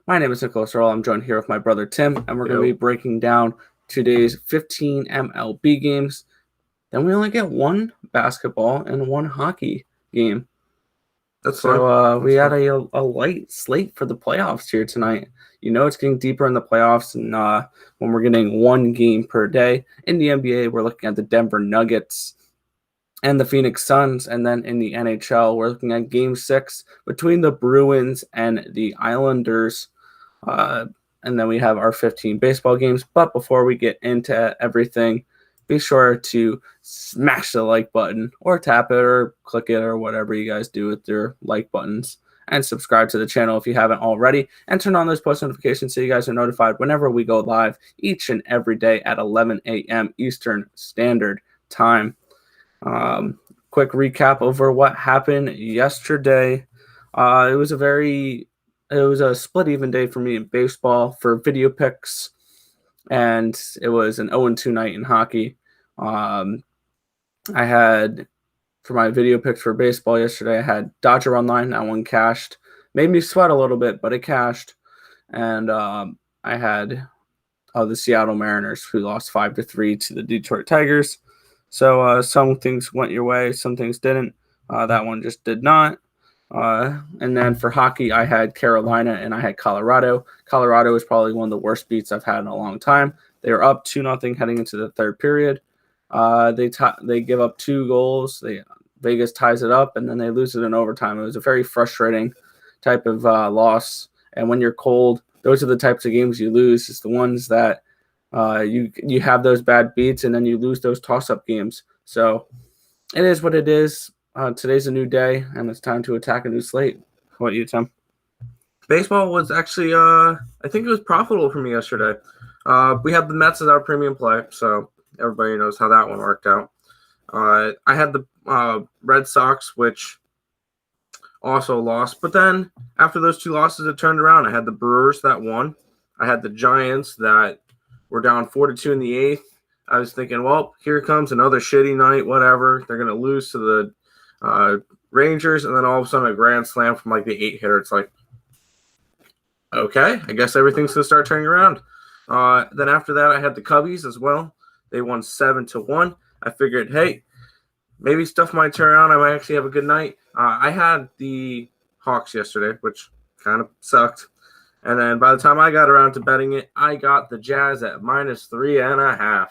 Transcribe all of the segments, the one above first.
My name is Nicholas Earle. I'm joined here with my brother Tim, and we're going to be breaking down today's 15 MLB games. Then we only get one basketball and one hockey game. That's so we had a light slate for the playoffs here tonight. You know, it's getting deeper in the playoffs, and when we're getting one game per day. In the NBA, we're looking at the Denver Nuggets and the Phoenix Suns, and then in the NHL, we're looking at Game 6 between the Bruins and the Islanders. And then we have our 15 baseball games. But before we get into everything, be sure to smash the like button or tap it or click it or whatever you guys do with your like buttons. And subscribe to the channel if you haven't already. And turn on those post notifications so you guys are notified whenever we go live each and every day at 11 a.m. Eastern Standard Time. Quick recap over what happened yesterday. It was a split even day for me in baseball for video picks, and it was an 0-2 night in hockey. I had, for my video picks for baseball yesterday, I had Dodger online. That one cashed. Made me sweat a little bit, but it cashed. And I had the Seattle Mariners, who lost 5-3 to the Detroit Tigers. So some things went your way, some things didn't. That one just did not. And then for hockey, I had Carolina and I had Colorado. Colorado is probably one of the worst beats I've had in a long time. They were up 2-0 heading into the third period. They give up 2 goals. Vegas ties it up, and then they lose it in overtime. It was a very frustrating type of loss. And when you're cold, those are the types of games you lose. It's the ones that you have those bad beats, and then you lose those toss-up games. So it is what it is. Today's a new day, and it's time to attack a new slate. How about you, Tim? Baseball was actually, I think it was profitable for me yesterday. We had the Mets as our premium play, so everybody knows how that one worked out. I had the Red Sox, which also lost. But then after those 2 losses, it turned around. I had the Brewers that won. I had the Giants that were down 4-2 in the 8th. I was thinking, well, here comes another shitty night, whatever. They're going to lose to the Rangers, and then all of a sudden a grand slam from like the 8-hitter. It's like, okay, I guess everything's going to start turning around. Then after that, I had the Cubbies as well. They won 7-1. I figured, hey, maybe stuff might turn around. I might actually have a good night. I had the Hawks yesterday, which kind of sucked. And then by the time I got around to betting it, I got the Jazz at -3.5.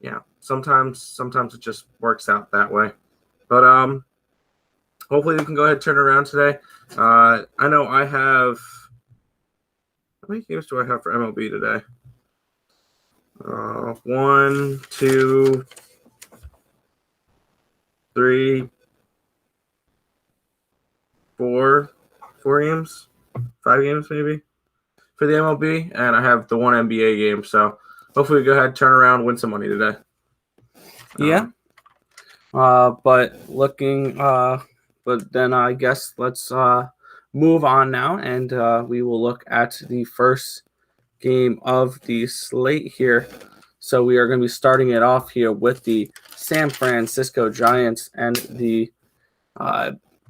Yeah, sometimes it just works out that way. But hopefully we can go ahead and turn it around today. I know I have – how many games do I have for MLB today? 1, 2, 3, 4 games, 5 games maybe for the MLB, and I have the 1 NBA game. So hopefully we go ahead, turn around, win some money today. Yeah. But then I guess let's move on now, and we will look at the first game of the slate here. So we are going to be starting it off here with the San Francisco Giants and the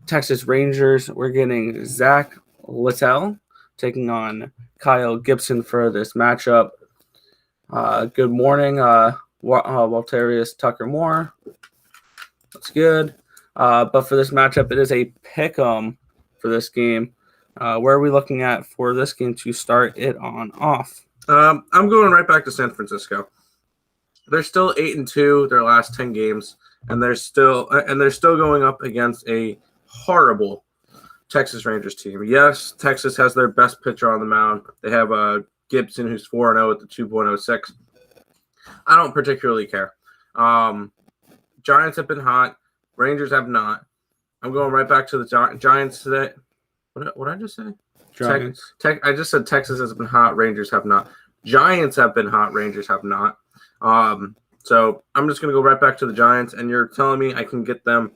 Texas Rangers. We're getting Zach Littell taking on Kyle Gibson for this matchup. Good morning, Walterius Tucker Moore. That's good. But for this matchup, it is a pick-em for this game. Where are we looking at for this game to start it on off? I'm going right back to San Francisco. They're still 8-2 their last 10 games, and they're still going up against a horrible Texas Rangers team. Yes, Texas has their best pitcher on the mound. They have Gibson, who's 4-0 at the 2.06. I don't particularly care. Giants have been hot. Rangers have not. I'm going right back to the Giants today. What did I just say? Giants. I just said Texas has been hot. Rangers have not. Giants have been hot. Rangers have not. So I'm just going to go right back to the Giants, and you're telling me I can get them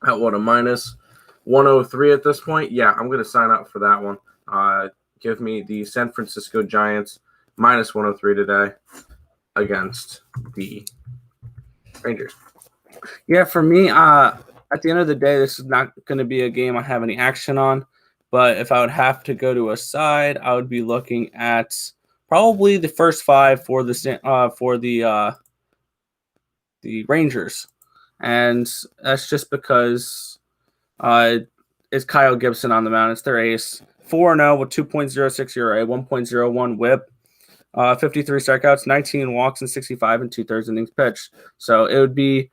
at what, a -103 at this point? Yeah, I'm going to sign up for that one. Give me the San Francisco Giants -103 today against the Rangers. Yeah, for me, At the end of the day, this is not going to be a game I have any action on. But if I would have to go to a side, I would be looking at probably the first five for the Rangers, and that's just because it's Kyle Gibson on the mound. It's their ace. 4-0 with 2.06 ERA, 1.01 WHIP, 53 strikeouts, 19 walks, and 65 and 2/3 innings pitched. So it would be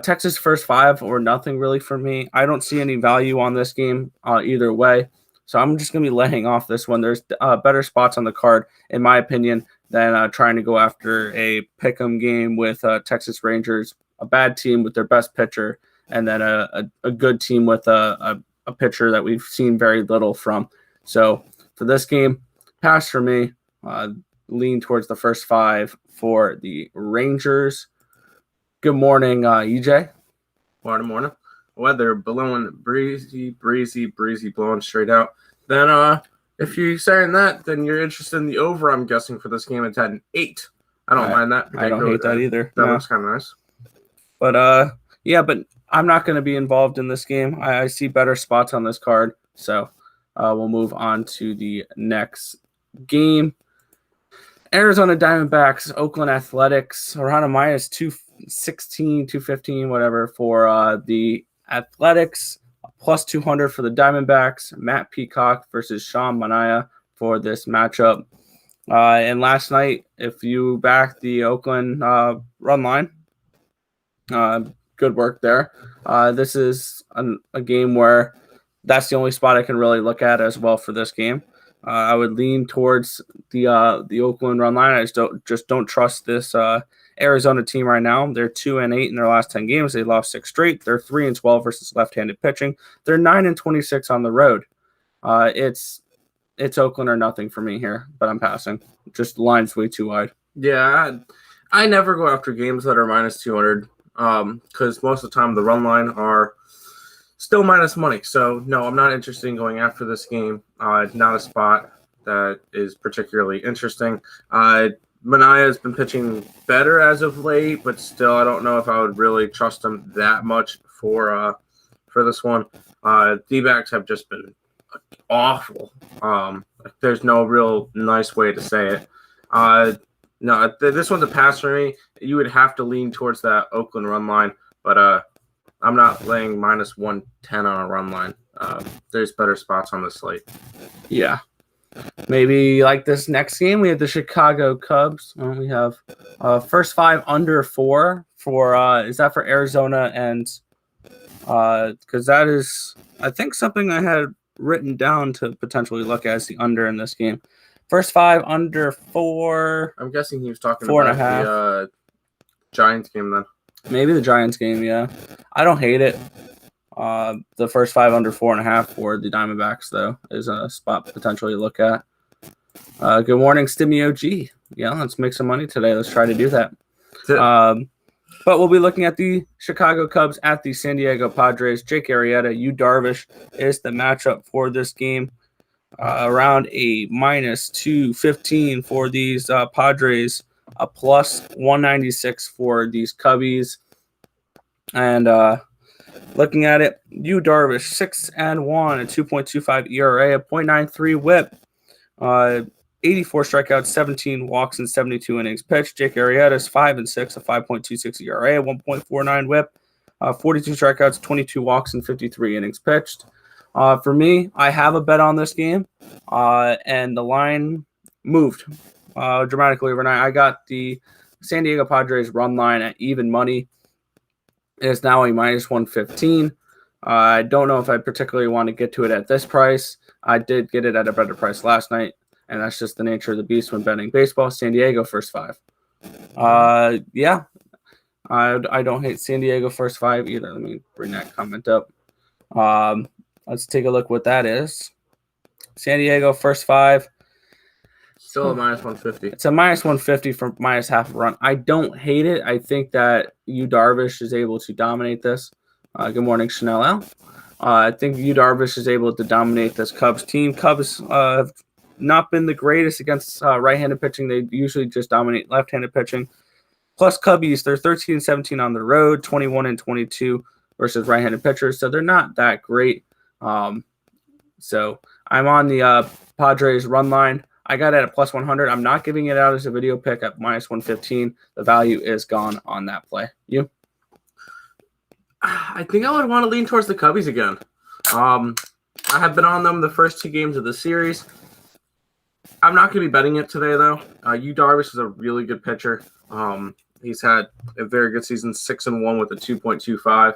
Texas first five or nothing really for me. I don't see any value on this game either way. So I'm just going to be laying off this one. There's better spots on the card, in my opinion, than trying to go after a pick'em game with Texas Rangers, a bad team with their best pitcher, and then a good team with a pitcher that we've seen very little from. So for this game, pass for me. Lean towards the first five for the Rangers. Good morning, EJ. Morning. Weather blowing breezy, blowing straight out. Then if you're saying that, then you're interested in the over, I'm guessing, for this game. It's at an 8. I don't mind that. I don't hate that either. That looks kind of nice. But but I'm not going to be involved in this game. I see better spots on this card. So we'll move on to the next game. Arizona Diamondbacks, Oakland Athletics, around a minus 216, 215, whatever, for the Athletics, plus 200 for the Diamondbacks. Matt Peacock versus Sean Manaea for this matchup. And last night, if you back the Oakland run line, good work there. This is a game where that's the only spot I can really look at as well for this game. I would lean towards the Oakland run line. I just don't trust this Arizona team right now. They're 2-8 in their last 10 games. They lost 6 straight. They're 3-12 versus left-handed pitching. They're 9-26 on the road. It's Oakland or nothing for me here, but I'm passing. Just the line's way too wide. Yeah, I never go after games that are minus 200 because most of the time the run line are still minus money. So, no, I'm not interested in going after this game. Not a spot that is particularly interesting. Manaea has been pitching better as of late, but still I don't know if I would really trust him that much for this one. D-backs have just been awful. There's no real nice way to say it. No, this one's a pass for me. You would have to lean towards that Oakland run line, but I'm not laying minus 110 on a run line. There's better spots on the slate. Yeah. Maybe like this next game, we have the Chicago Cubs. We have first five under 4 for is that for Arizona? And because that is, I think, something I had written down to potentially look at as the under in this game. First five under 4. I'm guessing he was talking 4.5. about the Giants game then. Maybe the Giants game, yeah. I don't hate it. The first five under 4.5 for the Diamondbacks, though, is a spot potentially to look at. Good morning, Stimmy OG. Yeah, let's make some money today. Let's try to do that. But we'll be looking at the Chicago Cubs at the San Diego Padres. Jake Arrieta, Yu Darvish is the matchup for this game. Around a minus 215 for these Padres, a plus 196 for these Cubbies. And looking at it, Yu Darvish, 6-1, a 2.25 ERA, a 0.93 WHIP, 84 strikeouts, 17 walks, and 72 innings pitched. Jake Arrieta is 5-6, a 5.26 ERA, 1.49 WHIP, 42 strikeouts, 22 walks, and 53 innings pitched. For me, I have a bet on this game, and the line moved dramatically overnight. I got the San Diego Padres run line at even money. It is now a minus 115. I don't know if I particularly want to get to it at this price. I did get it at a better price last night, and that's just the nature of the beast when betting baseball. San Diego first five. Yeah, I don't hate San Diego first five either. Let me bring that comment up. Let's take a look what that is. San Diego first five. Still a minus 150. It's a minus 150 for minus half a run. I don't hate it. I think that Yu Darvish is able to dominate this. Good morning, Chanel L. I think Yu Darvish is able to dominate this Cubs team. Cubs have not been the greatest against right-handed pitching. They usually just dominate left-handed pitching. Plus Cubbies, they're 13-17 on the road, 21-22 versus right-handed pitchers, so they're not that great. So I'm on the Padres run line. I got it at plus 100. I'm not giving it out as a video pick at minus 115. The value is gone on that play. You? I think I would want to lean towards the Cubbies again. I have been on them the first 2 games of the series. I'm not going to be betting it today, though. Yu Darvish is a really good pitcher. He's had a very good season, 6-1 with a 2.25.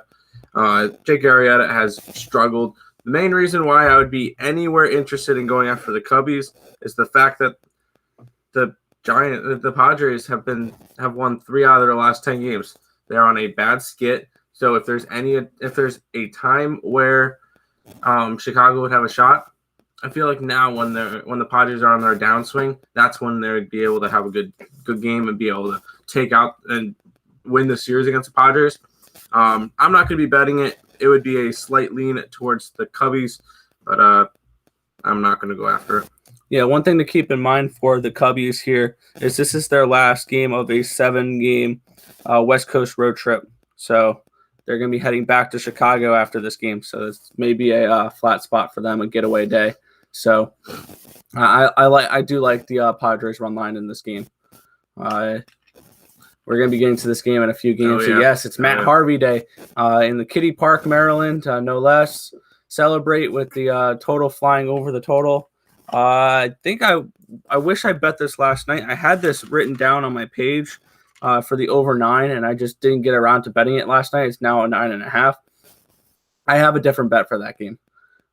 Jake Arrieta has struggled. The main reason why I would be anywhere interested in going after the Cubbies is the fact that the Padres have won 3 out of their last 10 games. They're on a bad skit. So if there's a time where Chicago would have a shot, I feel like now when the Padres are on their downswing, that's when they would be able to have a good game and be able to take out and win the series against the Padres. I'm not going to be betting it. It would be a slight lean towards the Cubbies, but I'm not going to go after it. Yeah, one thing to keep in mind for the Cubbies here is this is their last game of a 7-game West Coast road trip. So they're going to be heading back to Chicago after this game. So this may be a flat spot for them, a getaway day. So I do like the Padres run line in this game. We're going to be getting to this game in a few games. So yes, it's Matt Harvey Day in the Kitty Park, Maryland, no less. Celebrate with the total flying over the total. I think I wish I bet this last night. I had this written down on my page for the over 9, and I just didn't get around to betting it last night. It's now a 9.5. I have a different bet for that game.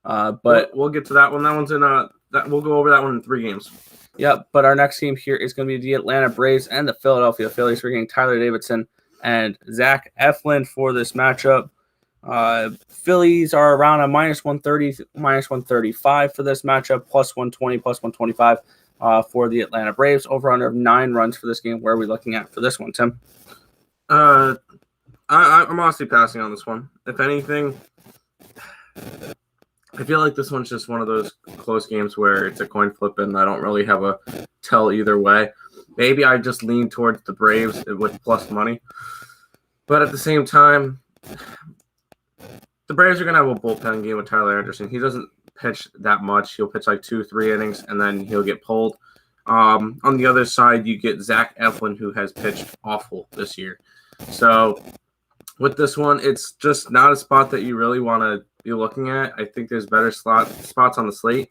But we'll get to that one. That one's in we'll go over that one in 3 games. Yep. But our next game here is going to be the Atlanta Braves and the Philadelphia Phillies. We're getting Tyler Davidson and Zach Eflin for this matchup. Phillies are around a minus 130, minus 135 for this matchup, plus 120, plus 125 for the Atlanta Braves. Over under 9 runs for this game. Where are we looking at for this one, Tim? I'm honestly passing on this one. If anything, I feel like this one's just one of those close games where it's a coin flip and I don't really have a tell either way. Maybe I just lean towards the Braves with plus money. But at the same time, the Braves are going to have a bullpen game with Tyler Anderson. He doesn't pitch that much. He'll pitch like 2-3 innings, and then he'll get pulled. On the other side, you get Zach Eflin, who has pitched awful this year. So with this one, it's just not a spot that you really want to be looking at. I think there's better spots on the slate.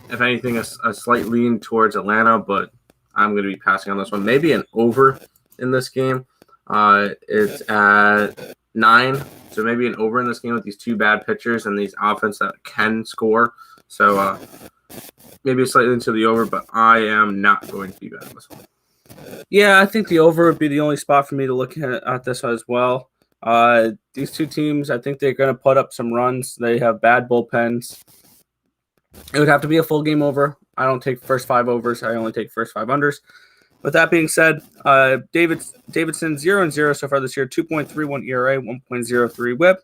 If anything, a slight lean towards Atlanta, but I'm going to be passing on this one. Maybe an over in this game. It's at 9, so maybe an over in this game with these 2 bad pitchers and these offense that can score. So maybe a slightly into the over, but I am not going to be betting this one. Yeah, I think the over would be the only spot for me to look at this as well. These 2 teams, I think they're going to put up some runs. They have bad bullpens. It would have to be a full game over. I don't take first 5 overs. I only take first 5 unders. With that being said, Davidson 0-0 so far this year, 2.31 ERA, 1.03 WHIP,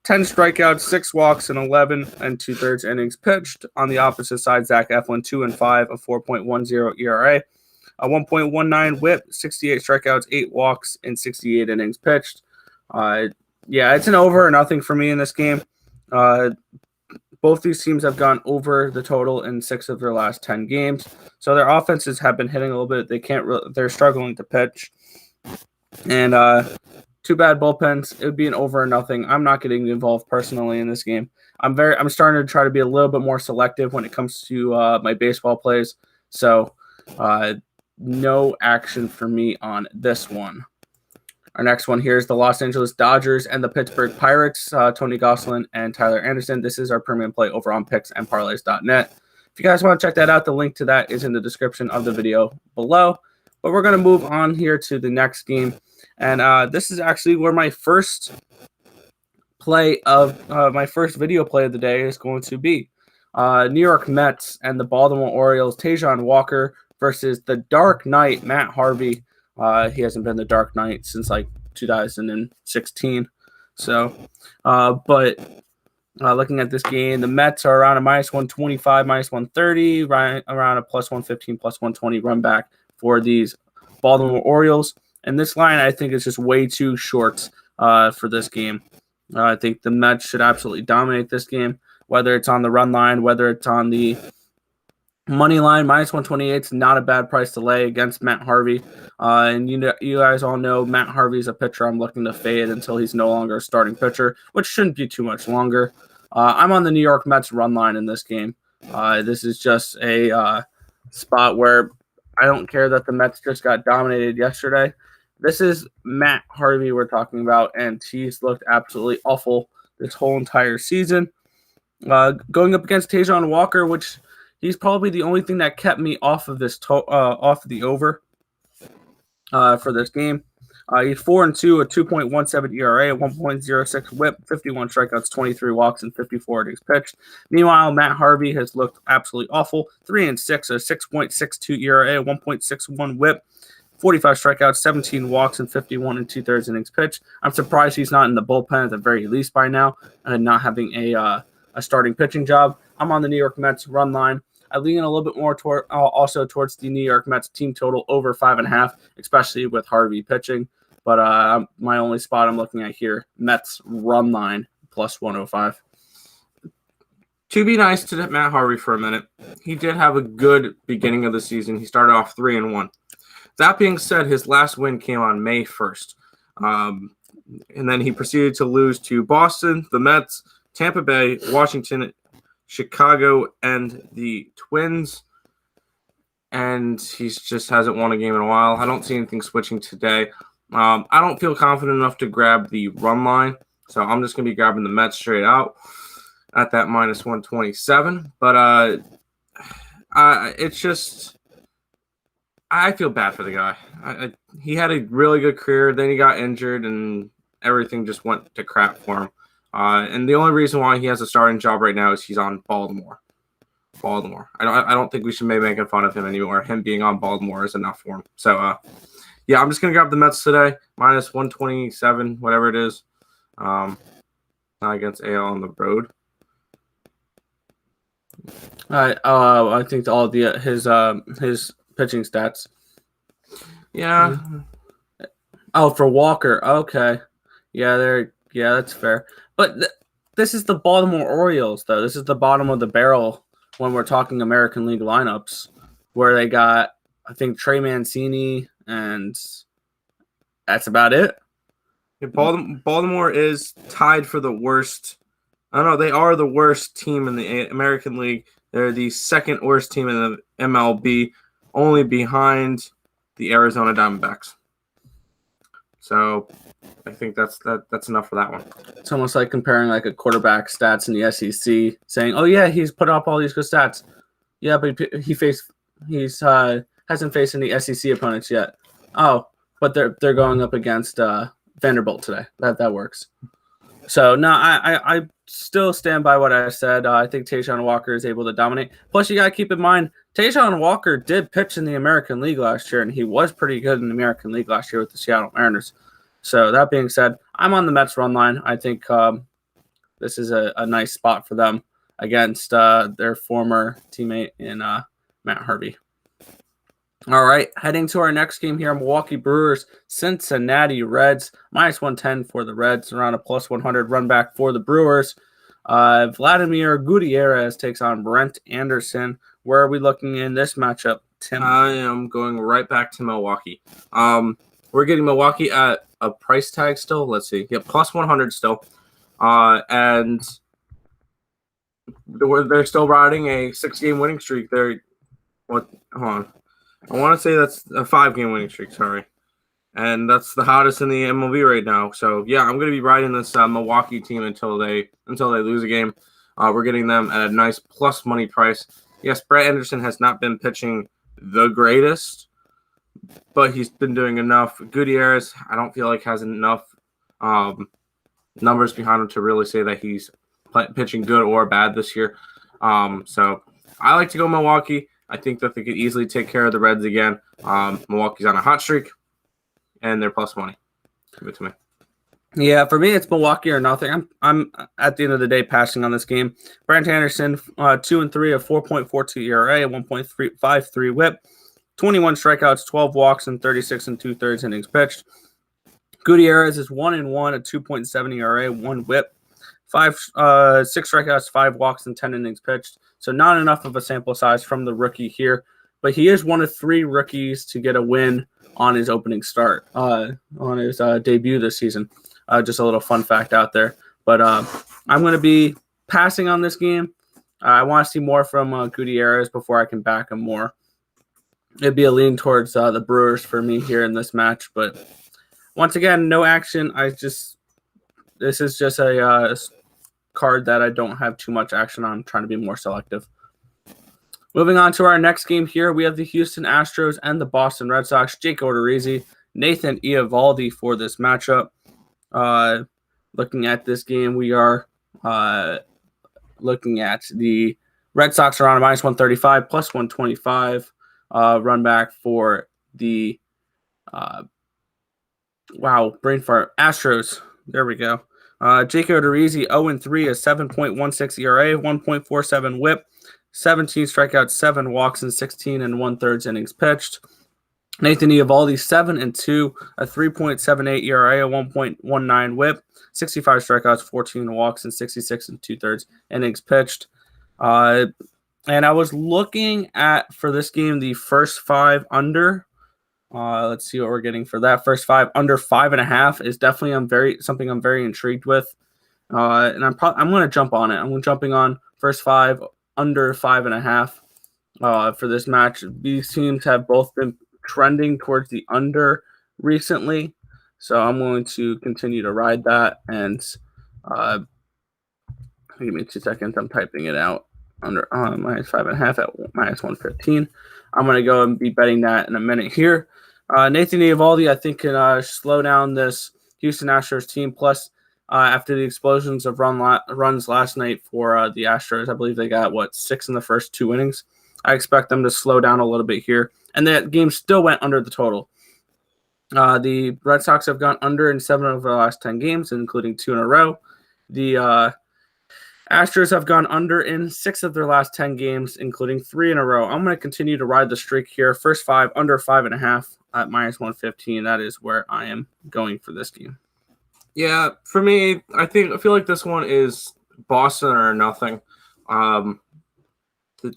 10 strikeouts, 6 walks, and 11 2/3 innings pitched. On the opposite side, Zach Eflin 2-5, a 4.10 ERA, a 1.19 WHIP, 68 strikeouts, 8 walks, and 68 innings pitched. Yeah, it's an over or nothing for me in this game. Both these teams have gone over the total in 6 of their last 10 games. So their offenses have been hitting a little bit. They're struggling to pitch. And 2 bad bullpens. It would be an over or nothing. I'm not getting involved personally in this game. I'm starting to try to be a little bit more selective when it comes to my baseball plays. So no action for me on this one. Our next one here is the Los Angeles Dodgers and the Pittsburgh Pirates, Tony Gonsolin and Tyler Anderson. This is our premium play over on picksandparlays.net. If you guys want to check that out, the link to that is in the description of the video below. But we're going to move on here to the next game. And this is actually where my first video play of the day is going to be. New York Mets and the Baltimore Orioles, Tajon Walker versus the Dark Knight, Matt Harvey. He hasn't been the Dark Knight since like 2016. So, looking at this game, the Mets are around a minus 125, minus 130, right around a plus 115, plus 120 run back for these Baltimore Orioles. And this line, I think, is just way too short for this game. I think the Mets should absolutely dominate this game, whether it's on the run line, whether it's on the money line. Minus 128 is not a bad price to lay against Matt Harvey. And you guys all know Matt Harvey's a pitcher I'm looking to fade until he's no longer a starting pitcher, which shouldn't be too much longer. I'm on the New York Mets run line in this game. This is just a spot where I don't care that the Mets just got dominated yesterday. This is Matt Harvey we're talking about, and he's looked absolutely awful this whole entire season. Going up against Tajon Walker, which he's probably the only thing that kept me off of this off the over for this game. He's 4-2, a 2.17 ERA, a 1.06 WHIP, 51 strikeouts, 23 walks, and 54 innings pitched. Meanwhile, Matt Harvey has looked absolutely awful. 3-6, a 6.62 ERA, a 1.61 WHIP, 45 strikeouts, 17 walks, and 51 2/3 innings pitched. I'm surprised he's not in the bullpen at the very least by now, and not having a starting pitching job. I'm on the New York Mets run line. I lean a little bit more also towards the New York Mets team total over 5.5, especially with Harvey pitching. But my only spot I'm looking at here, Mets run line plus 105. To be nice to Matt Harvey for a minute, he did have a good beginning of the season. He started off 3-1. That being said, his last win came on May 1st. And then he proceeded to lose to Boston, the Mets, Tampa Bay, Washington, Chicago, and the Twins. And he just hasn't won a game in a while. I don't see anything switching today. I don't feel confident enough to grab the run line, so I'm just going to be grabbing the Mets straight out at that minus 127. But it's just – I feel bad for the guy. He had a really good career. Then he got injured, and everything just went to crap for him. And the only reason why he has a starting job right now is he's on Baltimore. I don't think we should be making fun of him anymore. Him being on Baltimore is enough for him. So, yeah, I'm just going to grab the Mets today. Minus 127, whatever it is. Not against AL on the road. I think all his pitching stats. Yeah. Oh, for Walker. Okay. Yeah, that's fair. But this is the Baltimore Orioles, though. This is the bottom of the barrel when we're talking American League lineups, where they got, I think, Trey Mancini, and that's about it. Yeah, Baltimore is tied for the worst. I don't know. They are the worst team in the American League. They're the second worst team in the MLB, only behind the Arizona Diamondbacks. So I think that's enough for that one. It's almost like comparing like a quarterback stats in the SEC, saying, "Oh yeah, he's put up all these good stats." Yeah, but he's hasn't faced any SEC opponents yet. Oh, but they're going up against Vanderbilt today. That works. So no, I still stand by what I said. I think Tajon Walker is able to dominate. Plus, you got to keep in mind, Tajon Walker did pitch in the American League last year, and he was pretty good in the American League last year with the Seattle Mariners. So that being said, I'm on the Mets run line. I think this is a nice spot for them against their former teammate in Matt Harvey. All right, heading to our next game here, Milwaukee Brewers, Cincinnati Reds, minus 110 for the Reds, around a plus 100 run back for the Brewers. Vladimir Gutierrez takes on Brent Anderson. Where are we looking in this matchup, Tim? I am going right back to Milwaukee. We're getting Milwaukee at a price tag still. Let's see. Yeah, plus 100 still. And they're still riding a 6-game winning streak. Hold on. I want to say that's a 5-game winning streak, sorry. And that's the hottest in the MLB right now. So, yeah, I'm going to be riding this Milwaukee team until they lose a game. We're getting them at a nice plus money price. Yes, Brett Anderson has not been pitching the greatest, but he's been doing enough. Gutierrez, I don't feel like has enough numbers behind him to really say that he's pitching good or bad this year. So I like to go Milwaukee. I think that they could easily take care of the Reds again. Milwaukee's on a hot streak, and they're plus money. Give it to me. Yeah, for me, it's Milwaukee or nothing. I'm at the end of the day passing on this game. Brent Anderson, 2-3, a 4.42 ERA, a 1.53 WHIP, 21 strikeouts, 12 walks, and 36 2/3 innings pitched. Gutierrez is 1-1, a 2.7 ERA, 1 WHIP, 6 strikeouts, 5 walks, and 10 innings pitched. So not enough of a sample size from the rookie here, but he is one of 3 rookies to get a win on his opening start, on his debut this season. Just a little fun fact out there. But I'm going to be passing on this game. I want to see more from Gutierrez before I can back him more. It'd be a lean towards the Brewers for me here in this match. But once again, no action. This is just a card that I don't have too much action on. I'm trying to be more selective. Moving on to our next game here, we have the Houston Astros and the Boston Red Sox. Jake Odorizzi, Nathan Eovaldi for this matchup. Looking at this game, we are looking at the Red Sox are on a minus 135, plus 125 run back for the brain fart, Astros. There we go. Jake Odorizzi, 0-3, a 7.16 ERA, 1.47 WHIP, 17 strikeouts, 7 walks, and 16 1/3 innings pitched. Nathan Eovaldi, 7-2, a 3.78 ERA, a 1.19 WHIP, 65 strikeouts, 14 walks, and 66 2/3 innings pitched. And I was looking at, for this game, the first 5 under. Let's see what we're getting for that. First 5 under 5.5 is definitely something I'm very intrigued with. And I'm going to jump on it. I'm jumping on first 5 under 5.5 for this match. These teams have both been trending towards the under recently, so I'm going to continue to ride that. And give me 2 seconds. I'm typing it out. Under minus 5.5 at minus 115. I'm going to go and be betting that in a minute here. Nathan Eovaldi, I think, can slow down this Houston Astros team. Plus, after the explosions of runs last night for the Astros, I believe they got 6 in the first 2 innings. I expect them to slow down a little bit here, and that game still went under the total. The Red Sox have gone under in 7 of the last 10 games, including 2 in a row. The Astros have gone under in 6 of their last 10 games, including 3 in a row. I'm going to continue to ride the streak here. First 5 under 5.5 at minus 115. That is where I am going for this game. Yeah, for me, I feel like this one is Boston or nothing.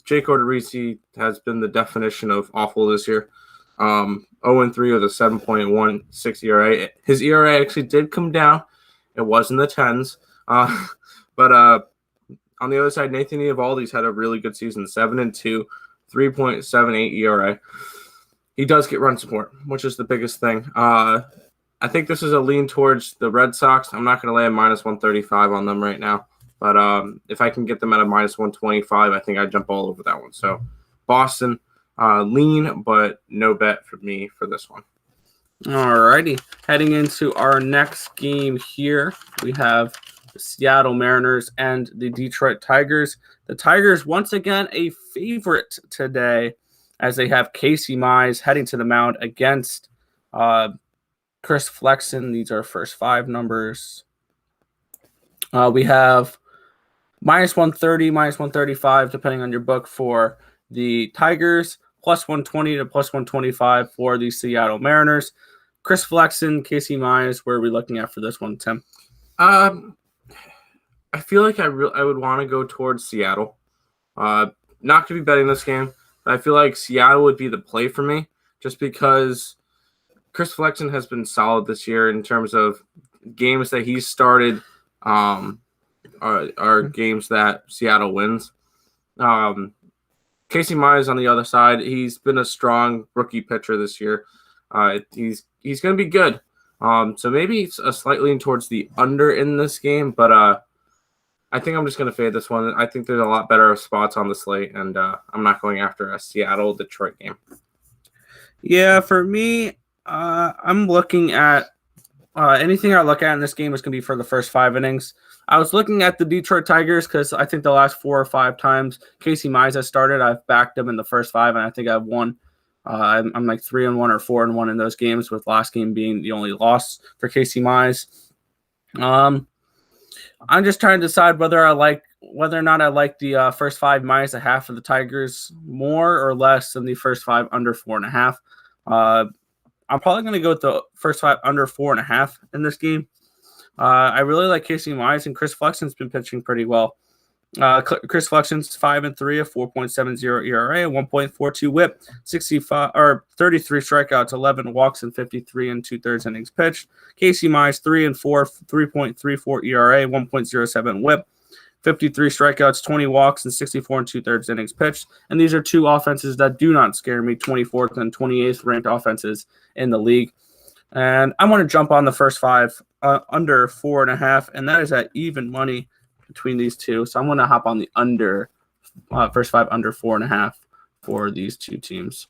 Jake Odorizzi has been the definition of awful this year. 0-3 with a 7.16 ERA. His ERA actually did come down. It was in the 10s. But on the other side, Nathan Eovaldi's had a really good season. 7-2, 3.78 ERA. He does get run support, which is the biggest thing. I think this is a lean towards the Red Sox. I'm not going to lay a minus 135 on them right now. But if I can get them at a minus 125, I think I'd jump all over that one. So Boston, lean, but no bet for me for this one. All righty. Heading into our next game here, we have the Seattle Mariners and the Detroit Tigers. The Tigers, once again, a favorite today, as they have Casey Mize heading to the mound against Chris Flexen. These are first 5 numbers. We have minus 130, minus 135, depending on your book, for the Tigers, plus 120 to plus 125 for the Seattle Mariners. Chris Flexen, Casey Mize, where are we looking at for this one, Tim? I feel like I would want to go towards Seattle. Not going to be betting this game, but I feel like Seattle would be the play for me, just because Chris Flexen has been solid this year in terms of games that he's started are games that Seattle wins. Casey Mize on the other side, he's been a strong rookie pitcher this year. He's going to be good. So maybe it's a slight lean towards the under in this game, but I think I'm just going to fade this one. I think there's a lot better spots on the slate, and I'm not going after a Seattle-Detroit game. Yeah, for me, I'm looking at anything I look at in this game is going to be for the first 5 innings. I was looking at the Detroit Tigers because I think the last 4 or 5 times Casey Mize has started, I've backed him in the first 5, and I think I've won. I'm like 3-1 or 4-1 in those games, with last game being the only loss for Casey Mize. I'm just trying to decide whether or not I like the first 5 minus a half of the Tigers more or less than the first 5 under 4.5. I'm probably going to go with the first 5 under 4.5 in this game. I really like Casey Mize, and Chris Flexen's been pitching pretty well. Chris Flexen's 5-3, a 4.70 ERA, 1.42 WHIP, 33 strikeouts, 11 walks, and 53 2/3 innings pitched. Casey Mize 3-4, 3.34 ERA, 1.07 WHIP, 53 strikeouts, 20 walks, and 64 2/3 innings pitched. And these are two offenses that do not scare me, 24th and 28th ranked offenses in the league. And I want to jump on the first 5 under 4.5, and that is at even money between these two. So I'm going to hop on the first 5 under 4.5 for these two teams.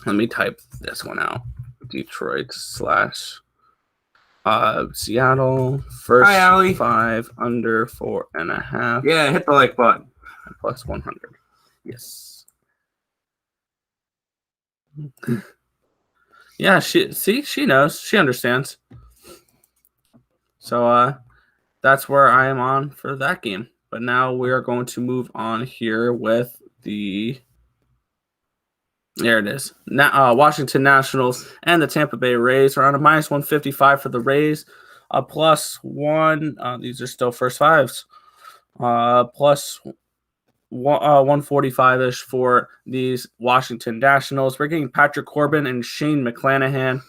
Let me type this one out. Detroit / Seattle. First 5 under 4.5. Yeah, hit the like button. Plus 100. Yes. Yeah, she knows. She understands. So that's where I am on for that game. But now we are going to move on here with the there it is. Washington Nationals and the Tampa Bay Rays are on a minus 155 for the Rays, a plus 1. These are still first 5s. Plus 145-ish for these Washington Nationals. We're getting Patrick Corbin and Shane McClanahan.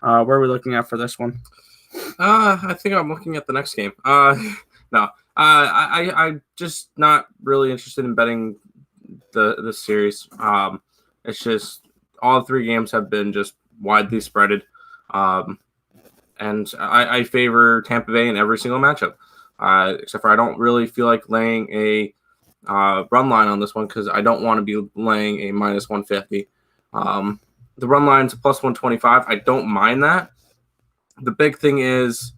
Where are we looking at for this one? I think I'm looking at the next game. No. I'm just not really interested in betting the series. It's just all 3 games have been just widely spreaded. And I favor Tampa Bay in every single matchup. Except for I don't really feel like laying a run line on this one because I don't want to be laying a minus 150. The run line's a plus 125. I don't mind that. The big thing is,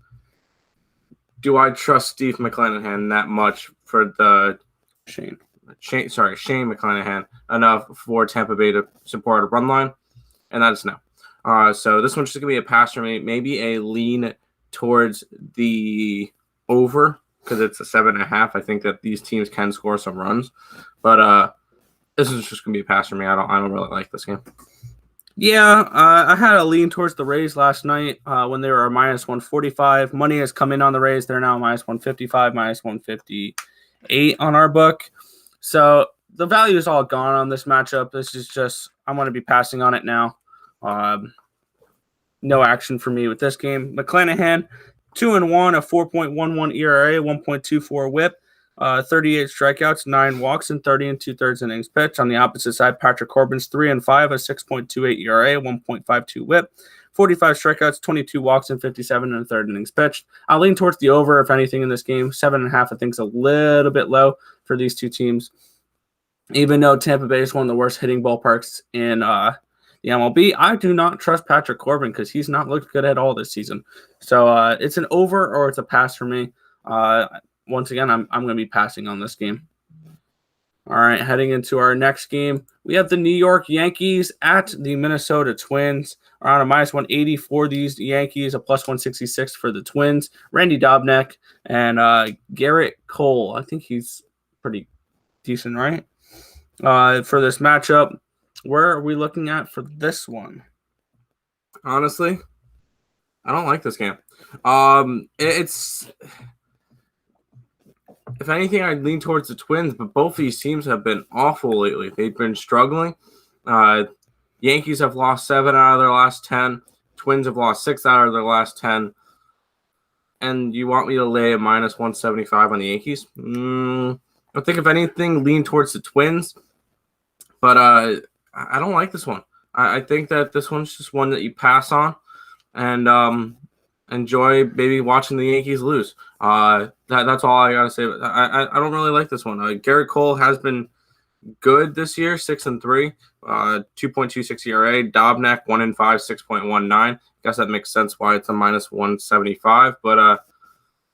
do I trust Steve McClanahan that much for the Shane McClanahan enough for Tampa Bay to support a run line? And that is no. So this one's just going to be a pass for me, maybe a lean towards the over because it's a 7.5. I think that these teams can score some runs, but this is just going to be a pass for me. I don't really like this game. Yeah, I had a lean towards the Rays last night when they were minus 145. Money has come in on the Rays. They're now minus 155, minus 158 on our book. So the value is all gone on this matchup. This is just, I'm going to be passing on it now. No action for me with this game. McClanahan, 2-1, a 4.11 ERA, 1.24 WHIP, 38 strikeouts, 9 walks, and 30 2/3 innings pitched. On the opposite side, Patrick Corbin's 3-5, a 6.28 ERA, 1.52 WHIP, 45 strikeouts, 22 walks, and 57 1/3 innings pitched. I'll lean towards the over, if anything, in this game. 7.5, I think, is a little bit low for these two teams. Even though Tampa Bay is one of the worst hitting ballparks in the MLB, I do not trust Patrick Corbin because he's not looked good at all this season. So it's an over or it's a pass for me. Once again, I'm going to be passing on this game. All right, heading into our next game, we have the New York Yankees at the Minnesota Twins. Around a minus 180 for these Yankees, a plus 166 for the Twins. Randy Dobnak and Garrett Cole. I think he's pretty decent, right? For this matchup, where are we looking at for this one? Honestly, I don't like this game. It's... If anything, I'd lean towards the Twins, but both these teams have been awful lately. They've been struggling. Yankees have lost 7 out of their last 10. Twins have lost 6 out of their last 10. And you want me to lay a minus 175 on the Yankees? I think, if anything, lean towards the Twins. But I don't like this one. I think that this one's just one that you pass on and enjoy maybe watching the Yankees lose. That's all I got to say. I don't really like this one. Garrett Cole has been good this year, 6-3, 2.26 ERA. Dobnak 1-5, 6.19. Guess that makes sense why it's a minus 175. But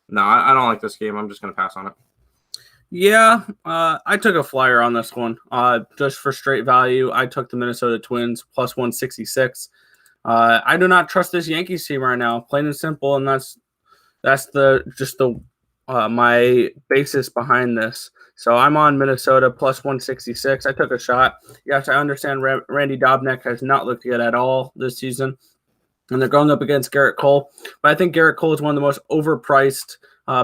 no, I don't like this game. I'm just gonna pass on it. Yeah, I took a flyer on this one. Just for straight value, I took the Minnesota Twins plus 166. I do not trust this Yankees team right now, plain and simple, and that's the my basis behind this. So I'm on Minnesota plus 166. I took a shot. Yes, I understand Randy Dobnak has not looked good at all this season, and they're going up against Garrett Cole. But I think Garrett Cole is one of the most overpriced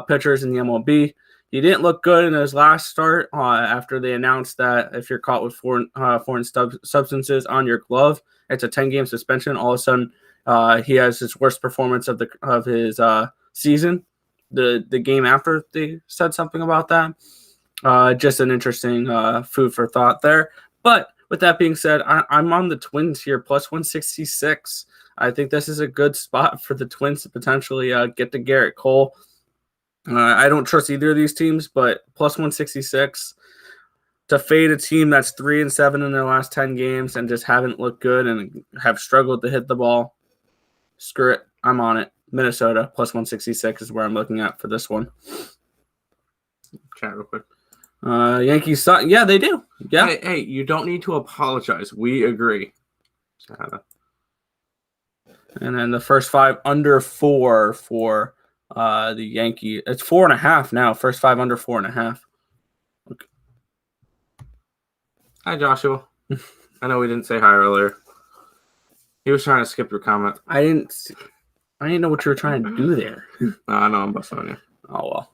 pitchers in the MLB. He didn't look good in his last start after they announced that if you're caught with foreign substances on your glove, it's a 10-game suspension. All of a sudden, he has his worst performance of his season. The game after they said something about that. Just an interesting food for thought there. But with that being said, I'm on the Twins here, plus 166. I think this is a good spot for the Twins to potentially get to Garrett Cole. I don't trust either of these teams, but plus 166 to fade a team that's 3-7 in their last 10 games and just haven't looked good and have struggled to hit the ball. Screw it. I'm on it. Minnesota plus 166 is where I'm looking at for this one. Chat real quick. Yankees, yeah, they do. Yeah. Hey, you don't need to apologize. We agree. And then the first 5 under 4 for the Yankees. It's 4.5 now. First 5 under 4.5. Okay. Hi, Joshua. I know we didn't say hi earlier. He was trying to skip your comment. I didn't know what you were trying to do there. I know I'm busting on you. Oh, well.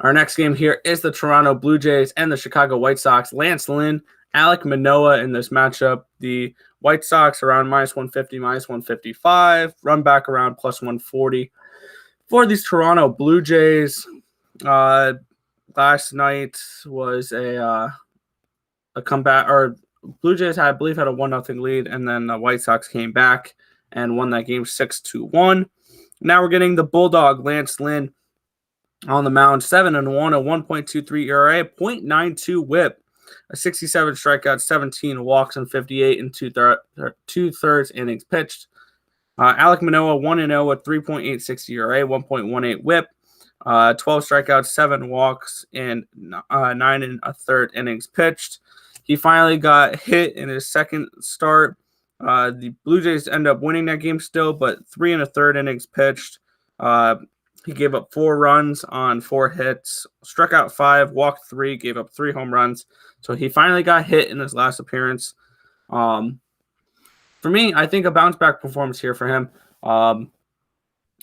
Our next game here is the Toronto Blue Jays and the Chicago White Sox. Lance Lynn, Alek Manoah in this matchup. The White Sox around minus 150, minus 155. Run back around plus 140. For these Toronto Blue Jays, last night was a comeback. Or Blue Jays, I believe, had a 1-0 lead, and then the White Sox came back and won that game 6-1. Now we're getting the Bulldog, Lance Lynn, on the mound, 7-1, a 1.23 ERA, 0.92 WHIP, a 67 strikeouts, 17 walks, and 58 and two-thirds innings pitched. Alek Manoah, 1-0, a 3.86 ERA, 1.18 WHIP, 12 strikeouts, 7 walks, and 9 1/3 innings pitched. He finally got hit in his second start. The Blue Jays end up winning that game still, but 3 1/3 innings pitched. He gave up 4 runs on 4 hits, struck out 5, walked 3, gave up 3 home runs. So he finally got hit in his last appearance. For me, I think a bounce-back performance here for him.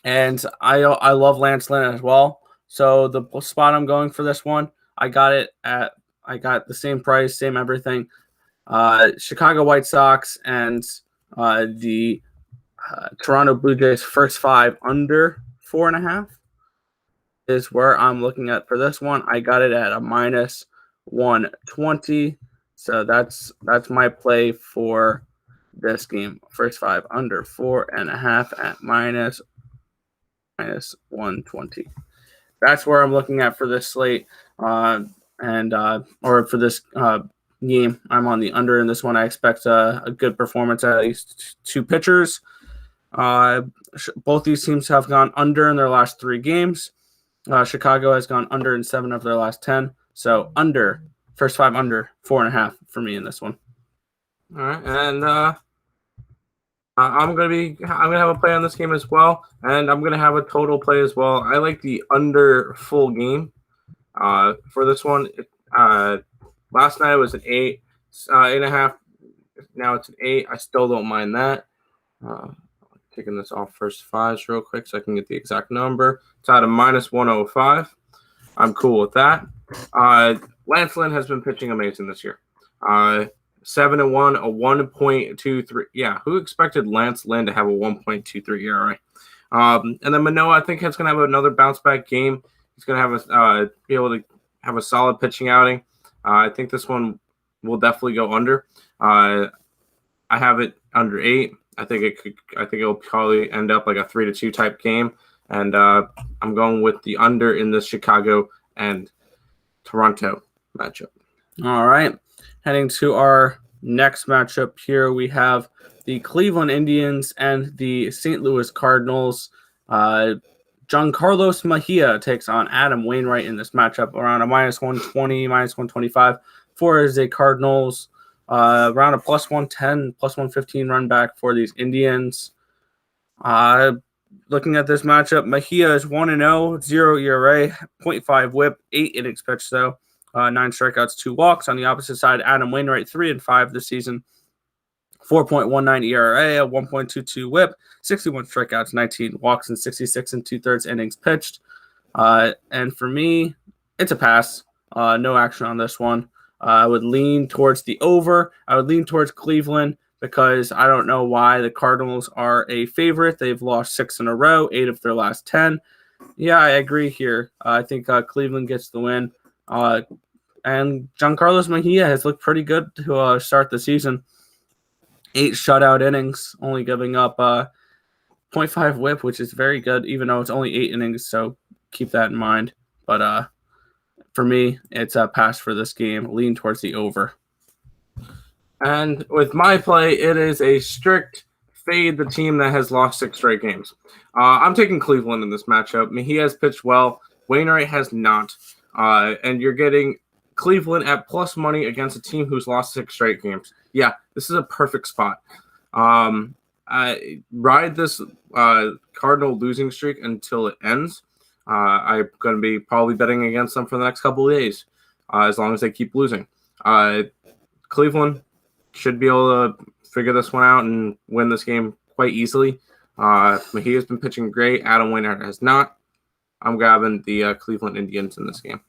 And I love Lance Lynn as well. So the spot I'm going for this one, I got the same price, same everything. Chicago White Sox and the Toronto Blue Jays first 5 under 4.5 is where I'm looking at for this one. I got it at a minus 120. So that's my play for this game. First 5 under 4.5 at minus 120. That's where I'm looking at for this slate. Or for this game, I'm on the under in this one. I expect a good performance at least 2 pitchers. Both these teams have gone under in their last 3 games. Chicago has gone under in 7 of their last 10. So under, first 5 under 4.5 for me in this one. All right, and I'm gonna have a play on this game as well, and I'm gonna have a total play as well. I like the under full game for this one. Last night it was an 8.5. Now it's an 8. I still don't mind that. Taking this off first 5s real quick so I can get the exact number. It's at a minus 105. I'm cool with that. Lance Lynn has been pitching amazing this year. 7-1, a 1.23. Yeah, who expected Lance Lynn to have a 1.23 ERA? And then Manoah, I think, is going to have another bounce back game. He's going to have be able to have a solid pitching outing. I think this one will definitely go under. I have it under 8. I think it'll probably end up like a 3-2 type game, and I'm going with the under in the Chicago and Toronto matchup. All right, heading to our next matchup here, we have the Cleveland Indians and the St. Louis Cardinals. Giancarlo Mejia takes on Adam Wainwright in this matchup around a minus 120, minus 125 for the Cardinals. Around a plus 110, plus 115 run back for these Indians. looking at this matchup, Mejia is 1-0, 0 ERA, 0.5 whip, 8 innings pitched, though. 9 strikeouts, 2 walks. On the opposite side, Adam Wainwright, 3-5 this season. 4.19 ERA, a 1.22 whip, 61 strikeouts, 19 walks, and 66 2/3 innings pitched. And for me, it's a pass. No action on this one. I would lean towards the over. I would lean towards Cleveland because I don't know why the Cardinals are a favorite. They've lost 6 in a row, 8 of their last 10. Yeah, I agree here. I think Cleveland gets the win. And Giancarlo Mejia has looked pretty good to start the season. 8 shutout innings, only giving up 0.5 whip, which is very good, even though it's only 8 innings, so keep that in mind. But for me, it's a pass for this game. Lean towards the over. And with my play, it is a strict fade the team that has lost 6 straight games. I'm taking Cleveland in this matchup. I mean, he has pitched well. Wainwright has not. And you're getting Cleveland at plus money against a team who's lost 6 straight games. Yeah, this is a perfect spot. I ride this Cardinal losing streak until it ends. I'm going to be probably betting against them for the next couple of days, as long as they keep losing. Cleveland should be able to figure this one out and win this game quite easily. Mejia's been pitching great. Adam Wainwright has not. I'm grabbing the Cleveland Indians in this game.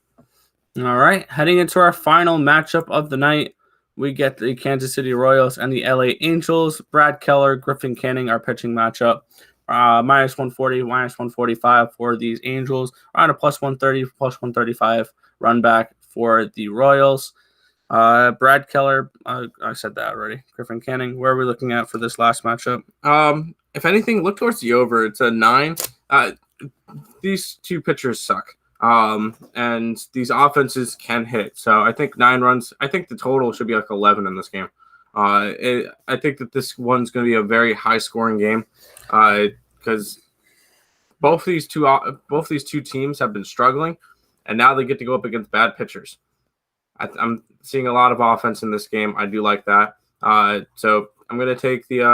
All right, heading into our final matchup of the night, we get the Kansas City Royals and the LA Angels. Brad Keller, Griffin Canning, our pitching matchup. Minus 140, minus 145 for these Angels. Around a plus 130, plus 135 run back for the Royals. Brad Keller, I said that already. Griffin Canning, where are we looking at for this last matchup? If anything, look towards the over. It's a 9. These two pitchers suck. And these offenses can hit. So I think 9 runs. I think the total should be like 11 in this game. I think that this one's going to be a very high-scoring game because both these two teams have been struggling, and now they get to go up against bad pitchers. I'm seeing a lot of offense in this game. I do like that. So I'm going to take the.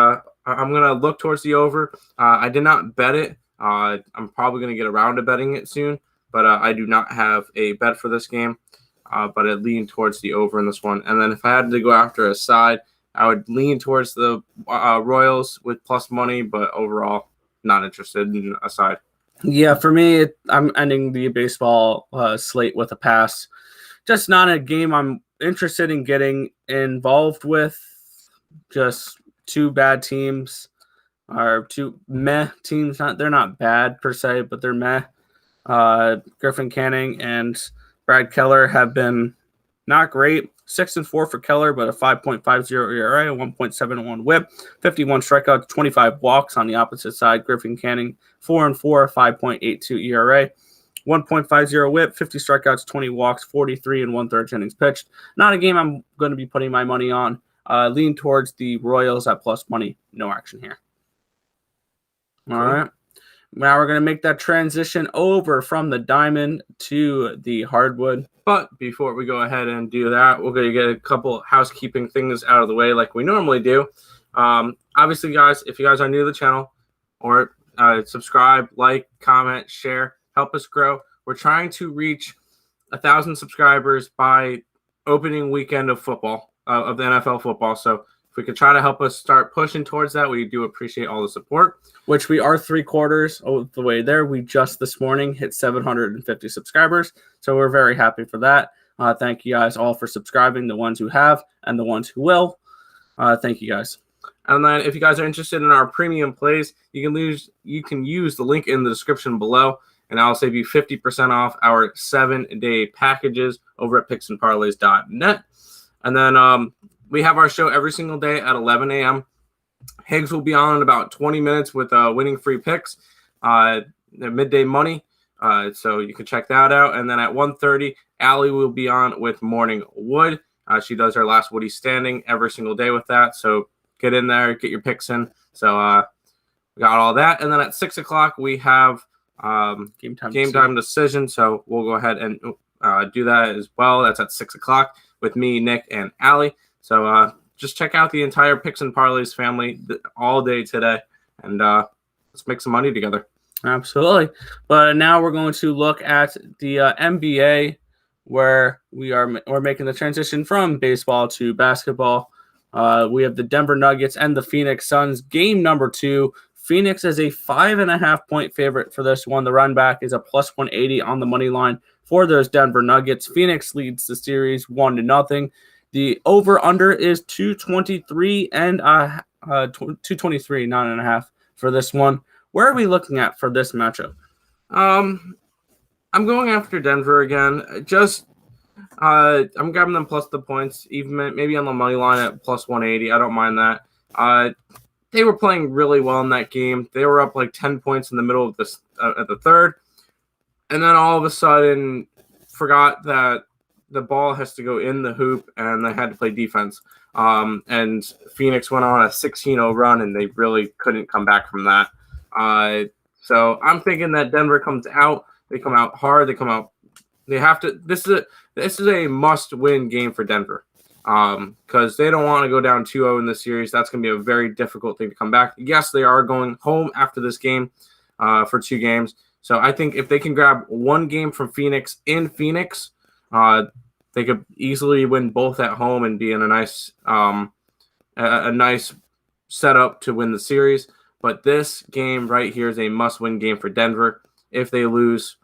I'm going to look towards the over. I did not bet it. I'm probably going to get around to betting it soon, but I do not have a bet for this game. But I lean towards the over in this one. And then if I had to go after a side, I would lean towards the Royals with plus money, but overall, not interested in a side. Yeah, for me, I'm ending the baseball slate with a pass. Just not a game I'm interested in getting involved with. Just 2 bad teams, or 2 meh teams. They're not bad per se, but they're meh. Griffin Canning and Brad Keller have been not great. 6-4 for Keller, but a 5.50 ERA, 1.71 whip, 51 strikeouts, 25 walks. On the opposite side, Griffin Canning 4-4, 5.82 ERA, 1.50 whip, 50 strikeouts, 20 walks, 43 1/3 innings pitched. Not a game I'm going to be putting my money on. Lean towards the Royals at plus money. No action here. All right. Now we're going to make that transition over from the diamond to the hardwood. But before we go ahead and do that, we're going to get a couple housekeeping things out of the way like we normally do. Obviously, guys, if you guys are new to the channel, or subscribe, like, comment, share, help us grow. We're trying to reach 1,000 subscribers by opening weekend of football, of the NFL football. So if we could try to help us start pushing towards that, we do appreciate all the support. Which we are 3/4 of the way there. We just this morning hit 750 subscribers, so we're very happy for that. Thank you guys all for subscribing, the ones who have and the ones who will. Thank you guys. And then if you guys are interested in our premium plays, you can use the link in the description below, and I'll save you 50% off our 7-day packages over at picksandparlays.net. And then we have our show every single day at 11 a.m. Higgs will be on in about 20 minutes with winning free picks, the midday money. So you can check that out. And then at 1:30, Allie will be on with Morning Wood. She does her last Woody standing every single day with that. So get in there, get your picks in. So we got all that. And then at 6 o'clock, we have game time decision. So we'll go ahead and do that as well. That's at 6 o'clock with me, Nick, and Allie. So just check out the entire Picks and Parlays family all day today. And let's make some money together. Absolutely. But now we're going to look at the NBA, where we're making the transition from baseball to basketball. We have the Denver Nuggets and the Phoenix Suns. Game number 2. Phoenix is a 5.5-point favorite for this one. The run back is a plus 180 on the money line for those Denver Nuggets. Phoenix leads the series 1-0. The over/under is 223 and 223, 9.5 for this one. Where are we looking at for this matchup? I'm going after Denver again. I'm grabbing them plus the points, even maybe on the money line at plus 180. I don't mind that. They were playing really well in that game. They were up like 10 points in the middle of this at the third, and then all of a sudden forgot that the ball has to go in the hoop, and they had to play defense. And Phoenix went on a 16-0 run, and they really couldn't come back from that. So I'm thinking that Denver comes out. They come out hard. They come out. They have to. This is a must-win game for Denver, because they don't want to go down 2-0 in the series. That's going to be a very difficult thing to come back. Yes, they are going home after this game for 2 games. So I think if they can grab 1 game from Phoenix in Phoenix, they could easily win both at home and be in a nice setup to win the series. But this game right here is a must-win game for Denver. If they lose,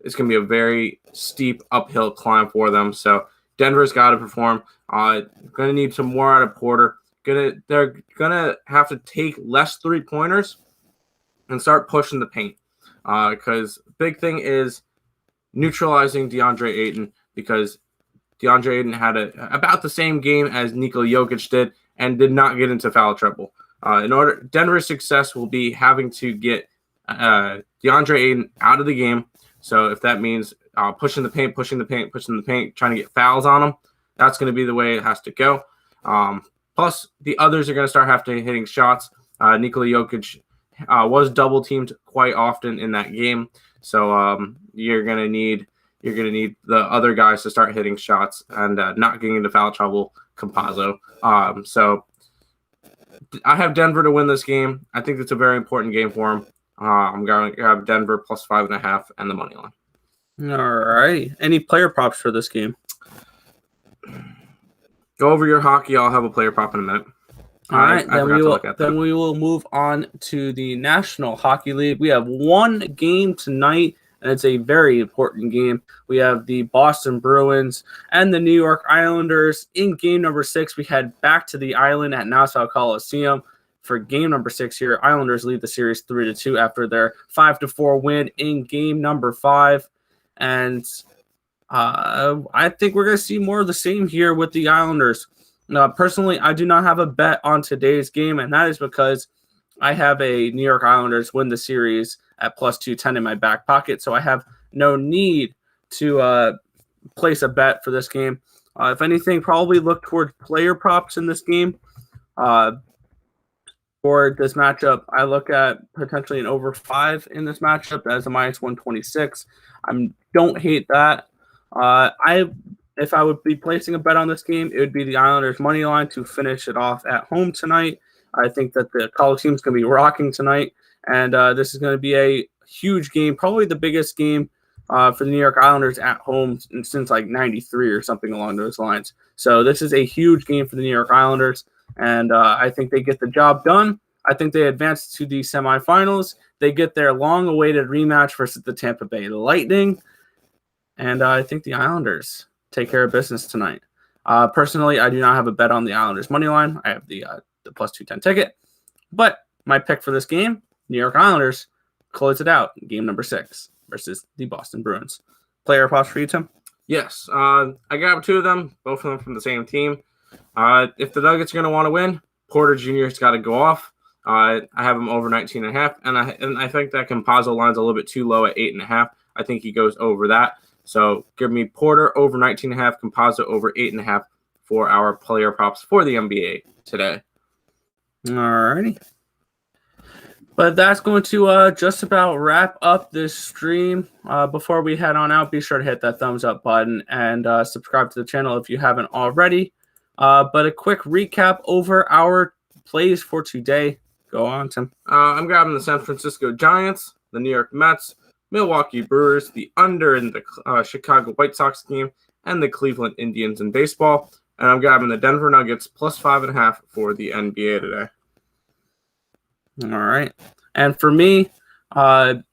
it's going to be a very steep uphill climb for them. So Denver's got to perform. Going to need some more out of Porter. They're going to have to take less 3-pointers and start pushing the paint. Because big thing is neutralizing DeAndre Ayton, because DeAndre Ayton had about the same game as Nikola Jokic did and did not get into foul trouble. Denver's success will be having to get DeAndre Ayton out of the game. So if that means pushing the paint, trying to get fouls on him, that's going to be the way it has to go. Plus, the others are going to start hitting shots. Nikola Jokic was double teamed quite often in that game, so you're going to need the other guys to start hitting shots and not getting into foul trouble. Campazzo. So I have Denver to win this game. I think it's a very important game for them. I'm going to have Denver plus 5.5 and the money line. All right. Any player props for this game? Go over your hockey. I'll have a player prop in a minute. All right. Then we will move on to the National Hockey League. We have 1 game tonight, and it's a very important game. We have the Boston Bruins and the New York Islanders. In game number 6, we head back to the island at Nassau Coliseum for game number 6 here. Islanders lead the series 3-2 after their 5-4 win in game number 5. And I think we're going to see more of the same here with the Islanders. Personally, I do not have a bet on today's game, and that is because I have a New York Islanders win the series at plus 210 in my back pocket, so I have no need to place a bet for this game. If anything, probably look towards player props in this game. For this matchup, I look at potentially an over 5 in this matchup as a minus 126. I don't hate that. If I would be placing a bet on this game, it would be the Islanders money line to finish it off at home tonight. I think that the Coliseum is going to be rocking tonight, and this is going to be a huge game, probably the biggest game for the New York Islanders at home since like 93 or something along those lines. So this is a huge game for the New York Islanders, and I think they get the job done. I think they advance to the semifinals. They get their long-awaited rematch versus the Tampa Bay Lightning, and I think the Islanders take care of business tonight. Personally, I do not have a bet on the Islanders money line. I have the plus 210 ticket, but my pick for this game, New York Islanders, close it out in game number 6 versus the Boston Bruins. Player props for you, Tim? Yes. I got 2 of them, both of them from the same team. If the Nuggets are going to want to win, Porter Jr. has got to go off. I have him over 19.5, and I think that Campazzo line's a little bit too low at 8.5. I think he goes over that. So give me Porter over 19.5, Campazzo over 8.5 for our player props for the NBA today. Alrighty. But that's going to just about wrap up this stream. Before we head on out, be sure to hit that thumbs up button and subscribe to the channel if you haven't already. But a quick recap over our plays for today. Go on, Tim. I'm grabbing the San Francisco Giants, the New York Mets, Milwaukee Brewers, the under in the Chicago White Sox game, and the Cleveland Indians in baseball. And I'm grabbing the Denver Nuggets plus 5.5 for the NBA today. All right. And for me, I'm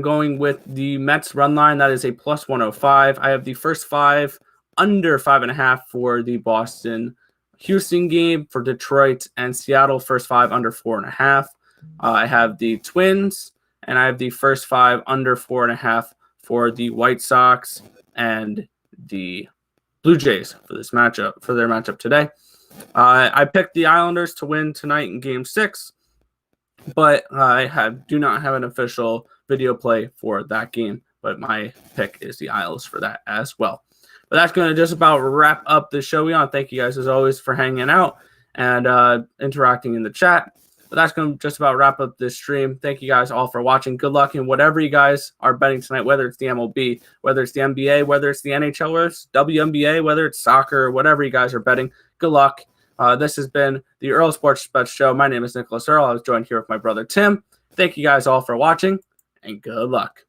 going with the Mets run line. That is a plus 105. I have the first 5 under 5.5 for the Boston-Houston game, for Detroit and Seattle, first 5 under 4.5. I have the Twins, and I have the first 5 under 4.5 for the White Sox and the Blue Jays for their matchup today. I picked the Islanders to win tonight in Game 6, but I do not have an official video play for that game, but my pick is the Isles for that as well. But that's going to just about wrap up the show. We want to thank you guys as always for hanging out and interacting in the chat. But that's going to just about wrap up this stream. Thank you guys all for watching. Good luck in whatever you guys are betting tonight, whether it's the MLB, whether it's the NBA, whether it's the NHL, whether it's WNBA, whether it's soccer, whatever you guys are betting. Good luck. This has been the Earle Sports Bet Show. My name is Nicholas Earle. I was joined here with my brother Tim. Thank you guys all for watching, and good luck.